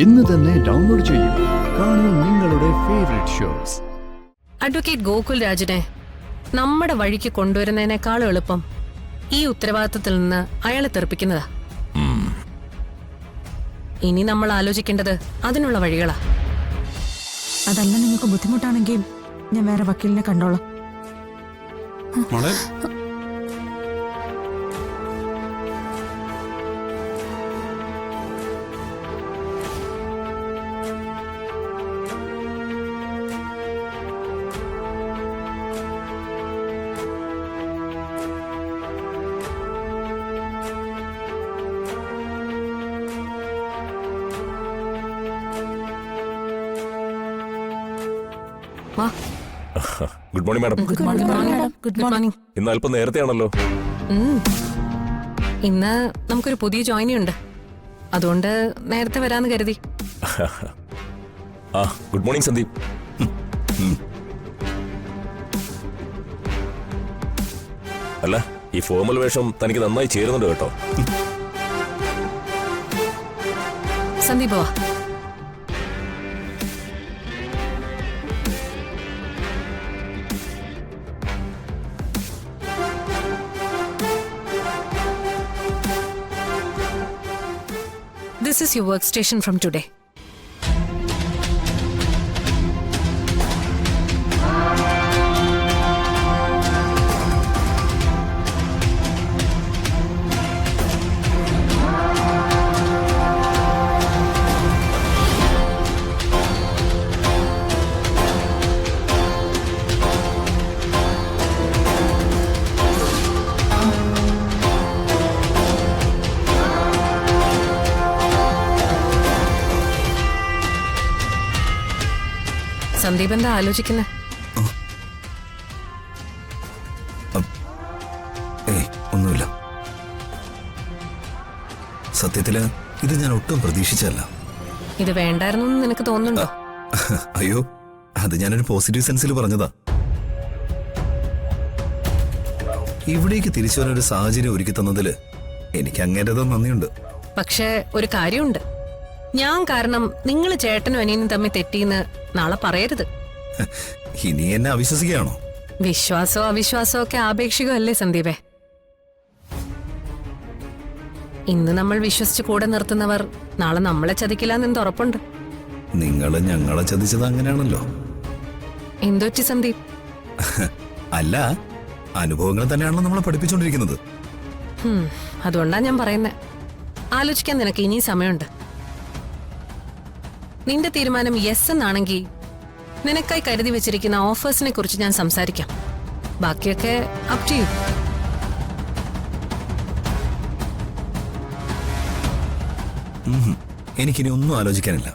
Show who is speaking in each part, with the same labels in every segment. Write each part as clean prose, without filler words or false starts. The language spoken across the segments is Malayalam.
Speaker 1: ഇന്ന് തന്നെ ഡൗൺലോഡ് ചെയ്യൂ. കാണൂ നിങ്ങളുടെ ഫേവറേറ്റ് ഷോസ്.
Speaker 2: അഡ്വക്കേറ്റ് ഗോകുൽ രാജിനെ നമ്മുടെ വഴിക്ക് കൊണ്ടുവരുന്നതിനേക്കാളും എളുപ്പം ഈ ഉത്തരവാദിത്തത്തിൽ നിന്ന് അയാളെ തെറിപ്പിക്കുന്നതാ. ഇനി നമ്മൾ ആലോചിക്കേണ്ടത് അതിനുള്ള വഴികളാ.
Speaker 3: അതല്ല നിങ്ങൾക്ക് ബുദ്ധിമുട്ടാണെങ്കിൽ ഞാൻ വേറെ വക്കീലിനെ കണ്ടോളാം.
Speaker 4: Good morning madam.
Speaker 2: Good morning.
Speaker 4: ഇന്ന് അല്പം നേരത്തെയാണല്ലോ.
Speaker 2: ഇന്ന് നമുക്കൊരു പുതിയ ജോയിനിങ് ഉണ്ട്, അതുകൊണ്ട് നേരത്തെ വരാന്ന് കരുതി.
Speaker 4: Good morning Sandeep. അല്ല, ഈ ഫോർമൽ വേഷം തനിക്ക് നന്നായി ചേരുന്നുണ്ട് കേട്ടോ.
Speaker 2: സന്ദീപ് വാ. This is your workstation from today. Sandeep എന്താ ആലോചിക്കുന്നത്?
Speaker 5: ഒന്നുമില്ല. സത്യത്തില് ഇത് ഞാൻ ഒട്ടും പ്രതീക്ഷിച്ചല്ല.
Speaker 2: ഇത് വേണ്ടായിരുന്നു നിനക്ക് തോന്നുന്നുണ്ടോ?
Speaker 5: അയ്യോ, അത് ഞാനൊരു പോസിറ്റീവ് സെൻസിൽ പറഞ്ഞതാ. ഇവിടേക്ക് തിരിച്ചു വരാനൊരു സാഹചര്യം ഒരുക്കി തന്നതില് എനിക്ക് അങ്ങേറ്റതും നന്ദിയുണ്ട്.
Speaker 2: പക്ഷേ ഒരു കാര്യമുണ്ട്, ഞാൻ കാരണം നിങ്ങൾ ചേട്ടനും അനിയനും തമ്മിൽ തെറ്റിയെന്ന് നാളെ പറയരുത്.
Speaker 5: ഇനി എന്നെ അവിശ്വസിക്കുകയാണോ?
Speaker 2: വിശ്വാസോ അവിശ്വാസോ ഒക്കെ ആപേക്ഷികമല്ലേ സന്ദീപേ? ഇന്ന് നമ്മൾ വിശ്വസിച്ച് കൂടെ നിർത്തുന്നവർ നാളെ നമ്മളെ ചതിക്കില്ലെന്ന് ഉറപ്പുണ്ട്.
Speaker 5: നിങ്ങള് ഞങ്ങളെ ചതിച്ചത് അങ്ങനെയാണല്ലോ.
Speaker 2: എന്തൊറ്റി സന്ദീപ്?
Speaker 5: അല്ല, അനുഭവങ്ങൾ തന്നെയാണല്ലോ നമ്മളെ പഠിപ്പിച്ചുകൊണ്ടിരിക്കുന്നത്.
Speaker 2: അതുകൊണ്ടാ ഞാൻ പറയുന്നത്. ആലോചിക്കാൻ നിനക്ക് ഇനി സമയമുണ്ട്. നിന്റെ തീരുമാനം യെസ് എന്നാണെങ്കിൽ നിനക്കായി കരുതി വെച്ചിരിക്കുന്ന ഓഫേഴ്സിനെ കുറിച്ച് ഞാൻ സംസാരിക്കാം. ബാക്കിയൊക്കെ അപ് ടു യു.
Speaker 5: എനിക്കിനി ഒന്നും ആലോചിക്കാനില്ല.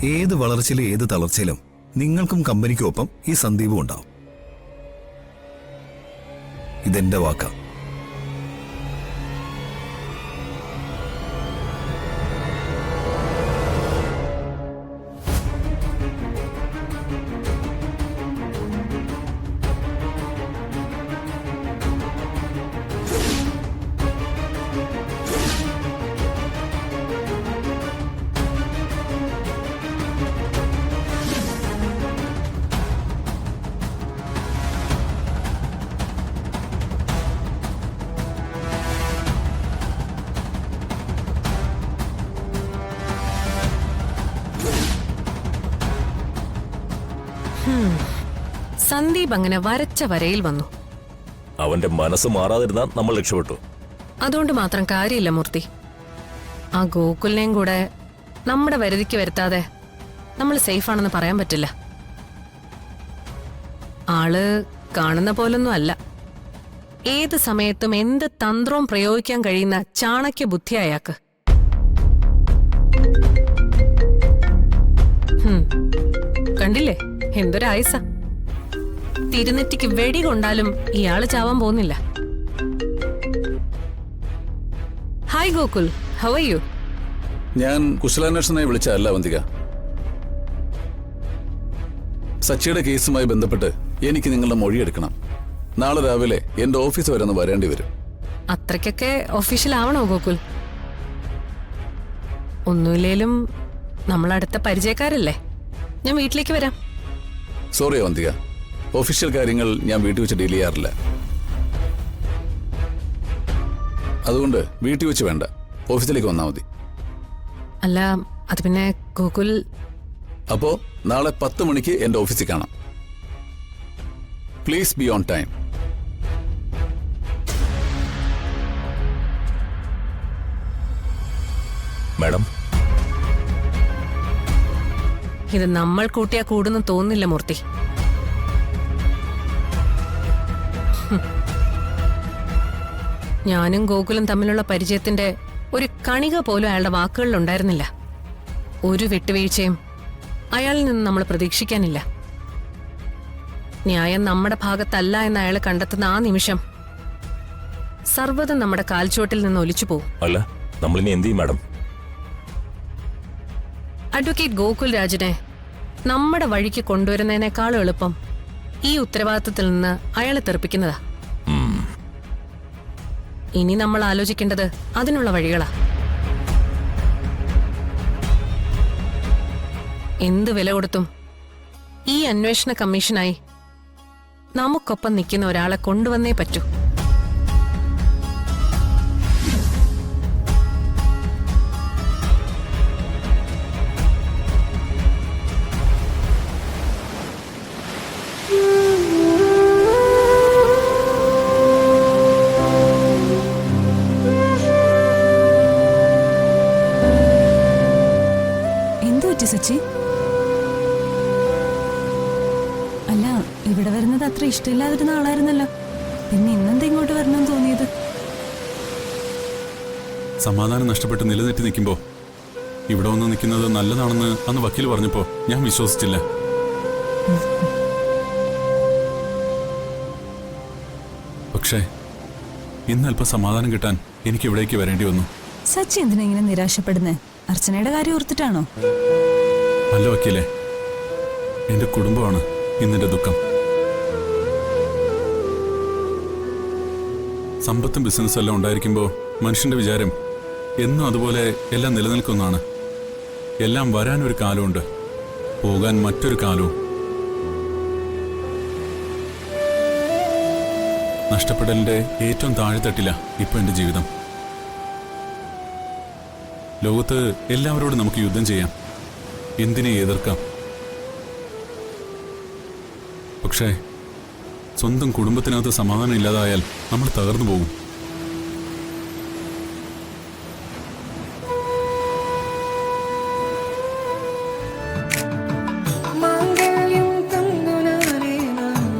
Speaker 5: ഏത് വളർച്ചയിലും ഏത് തളർച്ചയിലും നിങ്ങൾക്കും കമ്പനിക്കും ഒപ്പം ഈ സന്ദീപും ഉണ്ടാവും. ഇതെന്റെ വാക്കാ.
Speaker 2: സന്ദീപ് അങ്ങനെ വരച്ച വരയിൽ വന്നു.
Speaker 4: അവന്റെ മനസ്സ് മാറാതിരുന്നാ നമ്മൾ രക്ഷപ്പെട്ടു.
Speaker 2: അതുകൊണ്ട് മാത്രം കാര്യമില്ല മൂർത്തി. ആ ഗോകുലിനെയും കൂടെ നമ്മുടെ വരുതിക്ക് വരുത്താതെ നമ്മൾ സേഫ് ആണെന്ന് പറയാൻ പറ്റില്ല. ആള് കാണുന്ന പോലൊന്നും അല്ല. ഏത് സമയത്തും എന്ത് തന്ത്രവും പ്രയോഗിക്കാൻ കഴിയുന്ന ചാണക്യ ബുദ്ധി അയാൾക്ക്. കണ്ടില്ലേ എന്തൊരായസ. തിരുനെറ്റിക്ക് വെടി കൊണ്ടാലും ഇയാള് ചാവാൻ പോകുന്നില്ല. Hi Gokul, how are you?
Speaker 6: ഞാൻ കുശലാന്വേഷണമായി വിളിച്ചതല്ല വന്തിക. സച്ചിയുടെ കേസുമായി ബന്ധപ്പെട്ട് എനിക്ക് നിങ്ങളുടെ മൊഴിയെടുക്കണം. നാളെ രാവിലെ എന്റെ ഓഫീസ് വരെ ഒന്ന് വരേണ്ടി വരും.
Speaker 2: അത്രയ്ക്കൊക്കെ ഒഫീഷ്യൽ ആവണോ ഗോകുൽ? ഒന്നുമില്ലേലും നമ്മളടുത്ത പരിചയക്കാരല്ലേ. ഞാൻ വീട്ടിലേക്ക് വരാം.
Speaker 6: സോറി വന്തിക, ഒഫീഷ്യൽ കാര്യങ്ങൾ ഞാൻ വീട്ടിൽ വെച്ച് ഡീൽ ചെയ്യാറില്ല. അതുകൊണ്ട് വീട്ടിൽ വെച്ച് വേണ്ട, ഓഫീസിലേക്ക് വന്നാൽ മതി.
Speaker 2: അല്ല, അത് പിന്നെ ഗോകുൽ.
Speaker 6: അപ്പോ നാളെ 10 മണിക്ക് എന്റെ ഓഫീസിൽ കാണാം. Please be on time.
Speaker 4: Madam,
Speaker 2: ഇത് നമ്മൾ കൂട്ടിയാ കൂടുന്നു തോന്നുന്നില്ല മൂർത്തി. ഞാനും ഗോകുലും തമ്മിലുള്ള പരിചയത്തിന്റെ ഒരു കണിക പോലും അയാളുടെ വാക്കുകളിൽ ഉണ്ടായിരുന്നില്ല. ഒരു വിട്ടുവീഴ്ചയും അയാളിൽ നിന്ന് നമ്മൾ പ്രതീക്ഷിക്കാനില്ല. ന്യായം നമ്മുടെ ഭാഗത്തല്ല എന്ന് അയാൾ കണ്ടെത്തുന്ന ആ നിമിഷം സർവ്വതും നമ്മുടെ കാൽച്ചുവട്ടിൽ നിന്ന് ഒലിച്ചു പോകും.
Speaker 4: അല്ല, നമ്മളിനി എന്ത് ചെയ്യും മാഡം?
Speaker 2: അഡ്വക്കേറ്റ് ഗോകുൽ രാജിനെ നമ്മുടെ വഴിക്ക് കൊണ്ടുവരുന്നതിനേക്കാളും എളുപ്പം ഈ ഉത്തരവാദിത്തത്തിൽ നിന്ന് അയാളെ തെറിപ്പിക്കുന്നതാ. ഇനി നമ്മൾ ആലോചിക്കേണ്ടത് അതിനുള്ള വഴികളാ. എന്ത് വില കൊടുത്തും ഈ അന്വേഷണ കമ്മീഷനായി നമുക്കൊപ്പം നിൽക്കുന്ന ഒരാളെ കൊണ്ടുവന്നേ പറ്റൂ.
Speaker 3: സച്ചി, അല്ല, ഇവിടെ വരുന്നത് അത്ര ഇഷ്ടമില്ലാതിരുന്ന ആളായിരുന്നല്ലോ. പിന്നെ ഇന്നെന്താ ഇങ്ങോട്ട് വരണമെന്ന് തോന്നിയത്?
Speaker 7: സമാധാനം നഷ്ടപ്പെട്ട് നിലനിർത്തി നിൽക്കുമ്പോ ഇവിടെ വന്ന് നിൽക്കുന്നത് നല്ലതാണെന്ന് അന്ന് വക്കീൽ പറഞ്ഞപ്പോ ഞാൻ വിശ്വസിച്ചില്ല. പക്ഷേ ഇന്ന് അല്പം സമാധാനം കിട്ടാൻ എനിക്ക് ഇവിടേക്ക് വരേണ്ടി വന്നു.
Speaker 3: സച്ചി എന്തിനാ ഇങ്ങനെ നിരാശപ്പെടുന്നേ? അർച്ചനയുടെ കാര്യം ഓർത്തിട്ടാണോ?
Speaker 7: അല്ല വക്കീലെ, എന്റെ കുടുംബമാണ് ഇന്നെന്റെ ദുഃഖം. സമ്പത്തും ബിസിനസ്സും എല്ലാം ഉണ്ടായിരിക്കുമ്പോൾ മനുഷ്യന്റെ വിചാരം എന്നും അതുപോലെ എല്ലാം നിലനിൽക്കുന്നതാണ്. എല്ലാം വരാനൊരു കാലമുണ്ട്, പോകാൻ മറ്റൊരു കാലവും. നഷ്ടപ്പെടലിന്റെ ഏറ്റവും താഴെത്തട്ടില്ല ഇപ്പൊ എന്റെ ജീവിതം. ലോകത്ത് എല്ലാവരോടും നമുക്ക് യുദ്ധം ചെയ്യാം, എന്തിനെ എതിർക്കാം. പക്ഷേ സ്വന്തം കുടുംബത്തിനകത്ത് സമാധാനം ഇല്ലാതായാൽ നമ്മൾ തകർന്നു പോകും.